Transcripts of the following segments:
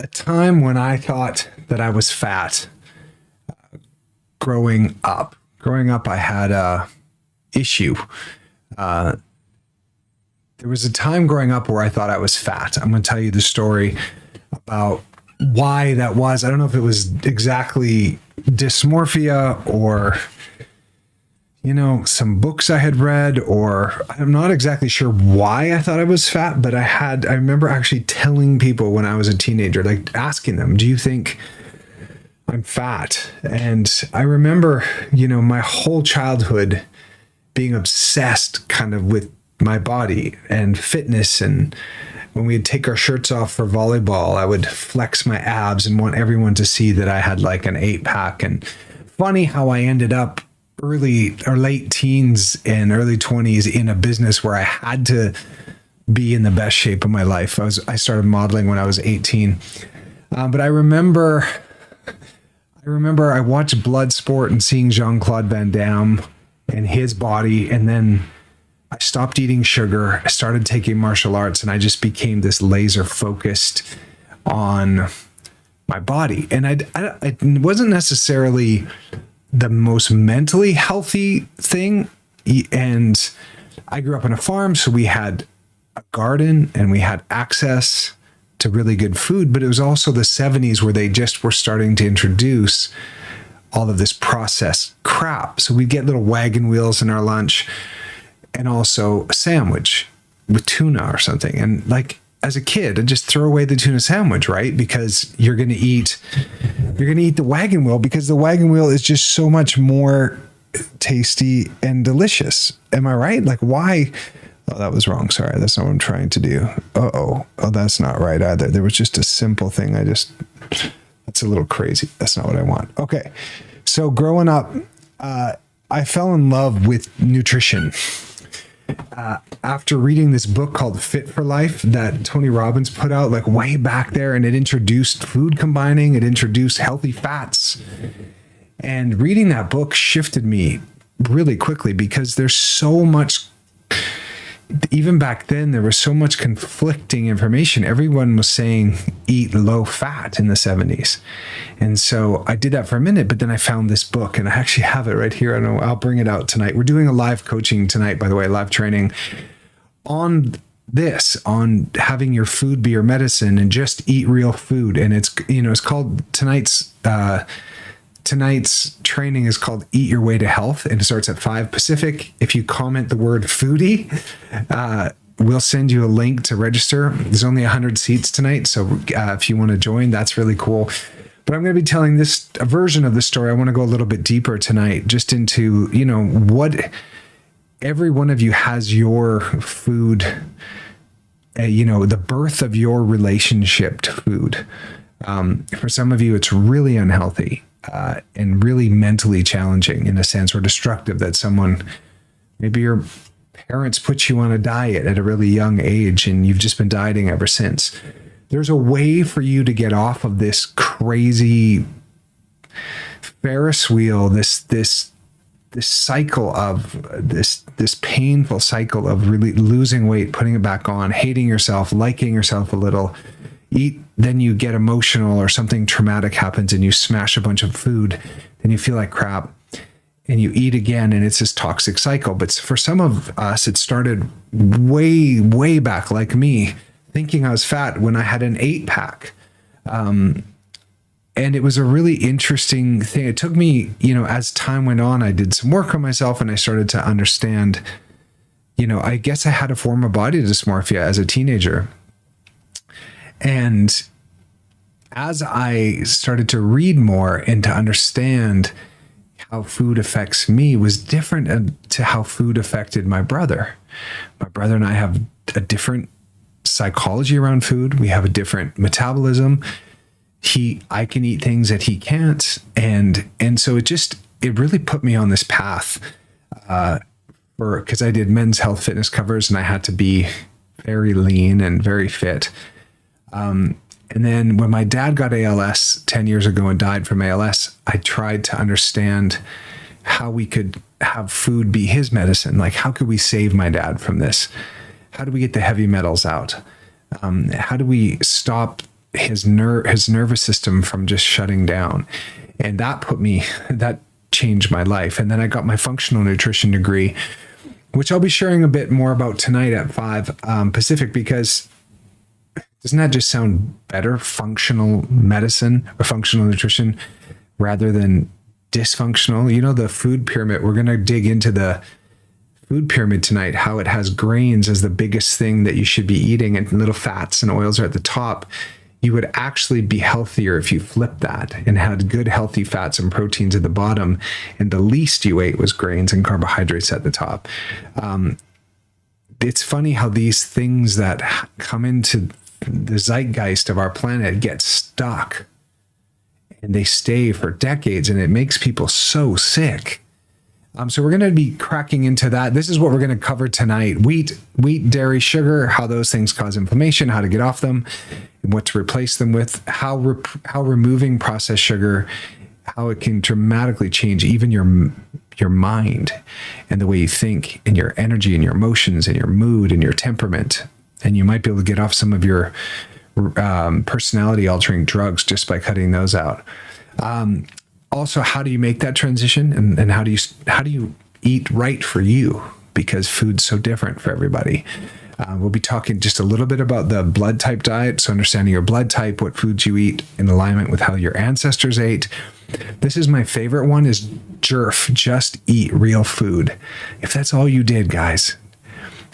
a time when I thought that I was fat growing up. Growing up, I had a issue. There was a time growing up where I thought I was fat. I'm going to tell you the story about why that was. I don't know if it was exactly dysmorphia or, some books I had read, or I'm not exactly sure why I thought I was fat, but I remember actually telling people when I was a teenager, like asking them, do you think I'm fat? And I remember, my whole childhood being obsessed kind of with my body and fitness. And when we'd take our shirts off for volleyball, I would flex my abs and want everyone to see that I had like an 8-pack. And funny how I ended up early or late teens and early 20s in a business where I had to be in the best shape of my life. I started modeling when I was 18. But I remember I watched Bloodsport and seeing Jean-Claude Van Damme and his body. And then I stopped eating sugar. I started taking martial arts, and I just became this laser focused on my body. And it wasn't necessarily the most mentally healthy thing. And I grew up on a farm, so we had a garden and we had access to really good food, but it was also the 70s where they just were starting to introduce all of this processed crap. So we'd get little wagon wheels in our lunch and also a sandwich with tuna or something. And like as a kid, I'd just throw away the tuna sandwich, right? Because you're going to eat the wagon wheel, because the wagon wheel is just so much more tasty and delicious. Am I right? Like why? Oh, that was wrong. Sorry. That's not what I'm trying to do. Oh, that's not right either. There was just a simple thing. That's a little crazy. That's not what I want. Okay. So growing up, I fell in love with nutrition. After reading this book called Fit for Life that Tony Robbins put out like way back there, and it introduced food combining, it introduced healthy fats. And reading that book shifted me really quickly, because there's so much, even back then, there was so much conflicting information. Everyone was saying eat low fat in the 70s. And so I did that for a minute, but then I found this book, and I actually have it right here. I know I'll bring it out tonight. We're doing a live coaching tonight, by the way, live training on on having your food be your medicine and just eat real food. And it's called tonight's training is called Eat Your Way to Health, and it starts at 5 Pacific. If you comment the word foodie, we'll send you a link to register. There's only 100 seats tonight, so if you want to join, that's really cool. But I'm going to be telling a version of the story. I want to go a little bit deeper tonight, just into, what every one of you has your food, the birth of your relationship to food. For some of you, it's really unhealthy. And really mentally challenging in a sense, or destructive, that maybe your parents put you on a diet at a really young age and you've just been dieting ever since. There's a way for you to get off of this crazy Ferris wheel, this cycle of this painful cycle of really losing weight, putting it back on, hating yourself, liking yourself a little. Eat, then you get emotional, or something traumatic happens and you smash a bunch of food, then you feel like crap and you eat again, and it's this toxic cycle. But for some of us, it started way, way back, like me, thinking I was fat when I had an 8-pack. And it was a really interesting thing. It took me, as time went on, I did some work on myself and I started to understand, I guess I had a form of body dysmorphia as a teenager. And as I started to read more and to understand how food affects me, was different to how food affected my brother. My brother and I have a different psychology around food. We have a different metabolism. I can eat things that he can't. And so it really put me on this path, because I did men's health fitness covers and I had to be very lean and very fit. And then when my dad got ALS 10 years ago and died from ALS, I tried to understand how we could have food be his medicine. Like, how could we save my dad from this? How do we get the heavy metals out? How do we stop his nervous system from just shutting down. And that changed my life. And then I got my functional nutrition degree, which I'll be sharing a bit more about tonight at 5 Pacific, because doesn't that just sound better? Functional medicine or functional nutrition rather than dysfunctional. You know, the food pyramid, we're going to dig into the food pyramid tonight, how it has grains as the biggest thing that you should be eating and little fats and oils are at the top. You would actually be healthier if you flipped that and had good healthy fats and proteins at the bottom, and the least you ate was grains and carbohydrates at the top. It's funny how these things that come into the zeitgeist of our planet get stuck, and they stay for decades, and it makes people so sick. So we're going to be cracking into that. This is what we're going to cover tonight. Wheat, dairy, sugar, how those things cause inflammation, how to get off them, what to replace them with, how removing processed sugar, how it can dramatically change even your mind and the way you think and your energy and your emotions and your mood and your temperament. And you might be able to get off some of your personality altering drugs just by cutting those out. Also, how do you make that transition, and how do you eat right for you? Because food's so different for everybody. We'll be talking just a little bit about the blood type diet, so understanding your blood type, what foods you eat in alignment with how your ancestors ate. This is my favorite one, is JERF, just eat real food. If that's all you did, guys,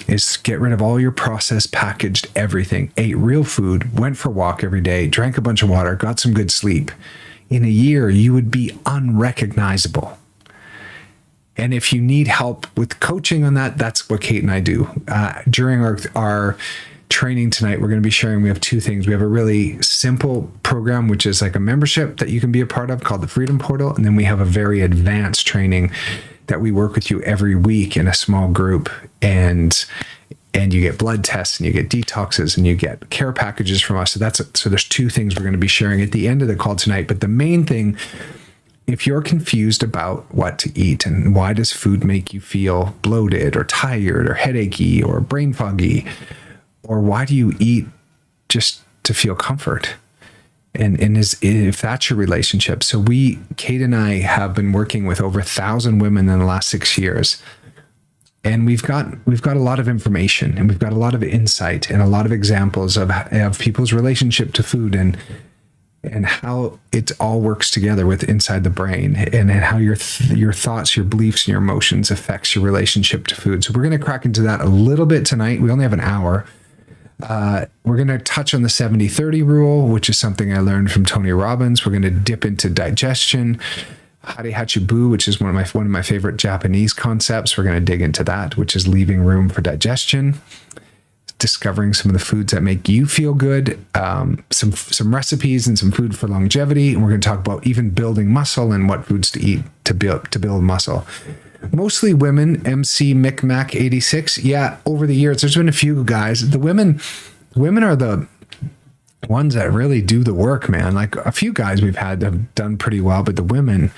is get rid of all your processed, packaged everything, ate real food, went for a walk every day, drank a bunch of water, got some good sleep. In a year, you would be unrecognizable. And if you need help with coaching on that, that's what Kate and I do. During our training tonight, we're going to be sharing, we have 2 things. We have a really simple program, which is like a membership that you can be a part of called the Freedom Portal. And then we have a very advanced training that we work with you every week in a small group. And you get blood tests, and you get detoxes, and you get care packages from us. So there's 2 things we're going to be sharing at the end of the call tonight. But the main thing, if you're confused about what to eat and why does food make you feel bloated or tired or headachy or brain foggy, or why do you eat just to feel comfort? And if that's your relationship. So Kate and I have been working with over 1,000 women in the last 6 years. And we've got a lot of information, and we've got a lot of insight and a lot of examples of people's relationship to food and how it all works together with inside the brain, and how your thoughts, your beliefs, and your emotions affects your relationship to food. So we're going to crack into that a little bit tonight. We only have an hour. We're going to touch on the 70-30 rule, which is something I learned from Tony Robbins. We're going to dip into digestion. Hare Hachibu, which is one of my favorite Japanese concepts. We're going to dig into that, which is leaving room for digestion, discovering some of the foods that make you feel good, some recipes and some food for longevity. And we're going to talk about even building muscle and what foods to eat to build muscle. Mostly women, MC Micmac 86. Yeah, over the years, there's been a few guys. The women are the ones that really do the work, man. Like a few guys we've had have done pretty well, but the women,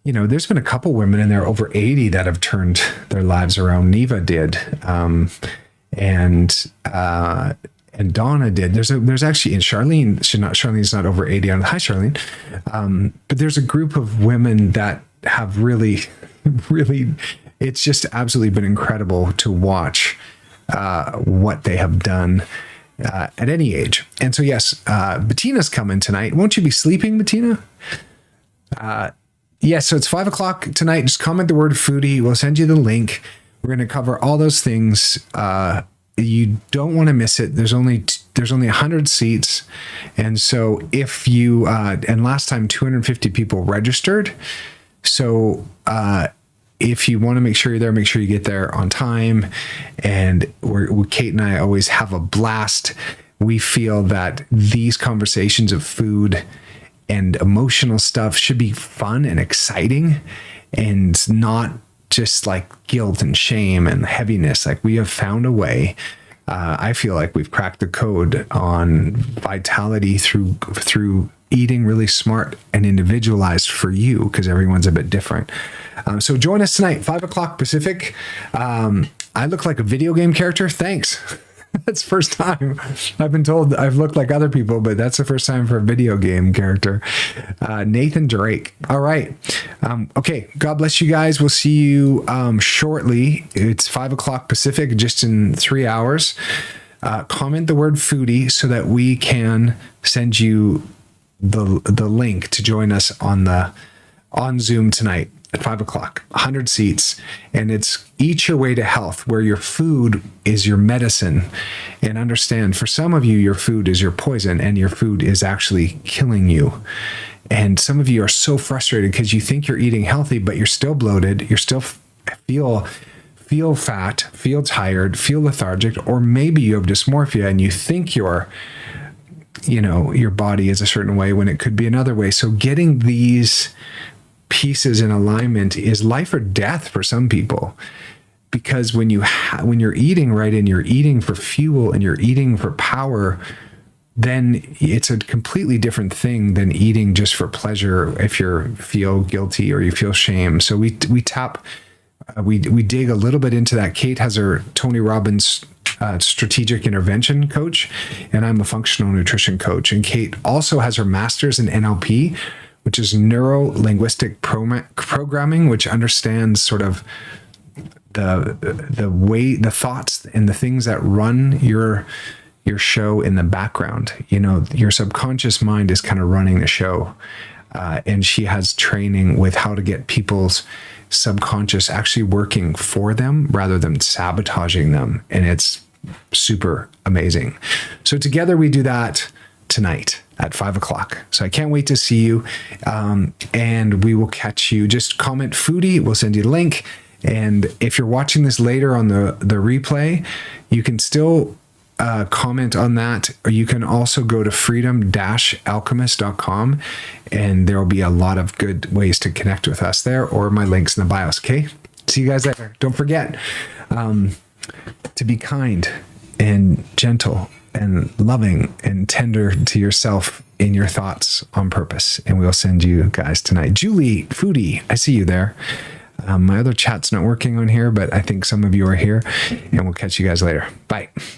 there's been a couple women in there over 80 that have turned their lives around. Neva did, and Donna did. There's actually, and Charlene's not over 80 on. Hi, Charlene. But there's a group of women that have really, it's just absolutely been incredible to watch what they have done at any age. And so, yes, Bettina's coming tonight. Won't you be sleeping, Bettina? Yes, so it's 5 o'clock tonight. Just comment the word foodie. We'll send you the link. We're going to cover all those things. You don't want to miss it. There's only 100 seats. And so if you, and last time 250 people registered. So, if you want to make sure you're there, make sure you get there on time. And Kate and I always have a blast. We feel that these conversations of food and emotional stuff should be fun and exciting, and not just like guilt and shame and heaviness. Like, we have found a way. I feel like we've cracked the code on vitality through eating really smart and individualized for you, because everyone's a bit different. So join us tonight, 5 o'clock Pacific. I look like a video game character. Thanks. That's the first time I've been told I've looked like other people, but that's the first time for a video game character. Nathan Drake. All right. Okay. God bless you guys. We'll see you shortly. It's 5 o'clock Pacific, just in 3 hours. Comment the word foodie so that we can send you the link to join us on Zoom tonight at 5 o'clock, 100 seats. And it's Eat Your Way to Health, where your food is your medicine. And understand, for some of you, your food is your poison, and your food is actually killing you. And some of you are so frustrated because you think you're eating healthy, but you're still bloated. You're still feel fat, feel tired, feel lethargic, or maybe you have dysmorphia and you think your body is a certain way when it could be another way. So getting these pieces in alignment is life or death for some people, because when you're eating right and you're eating for fuel and you're eating for power, then it's a completely different thing than eating just for pleasure if you feel guilty or you feel shame. So we dig a little bit into that. Kate has her Tony Robbins strategic intervention coach, and I'm a functional nutrition coach. And Kate also has her master's in NLP, which is neuro-linguistic programming, which understands sort of the way, the thoughts and the things that run your show in the background. Your subconscious mind is kind of running the show. And she has training with how to get people's subconscious actually working for them rather than sabotaging them. And it's super amazing. So together we do that tonight at 5 o'clock. So I can't wait to see you. And we will catch you. Just comment foodie. We'll send you the link. And if you're watching this later on the replay, you can still comment on that, or you can also go to freedom-alchemist.com, and there will be a lot of good ways to connect with us there, or my links in the bios. Okay. See you guys there. Don't forget to be kind and gentle and loving and tender to yourself in your thoughts on purpose. And we'll send you guys tonight. Julie Foodie, I see you there. My other chat's not working on here, but I think some of you are here, and we'll catch you guys later. Bye.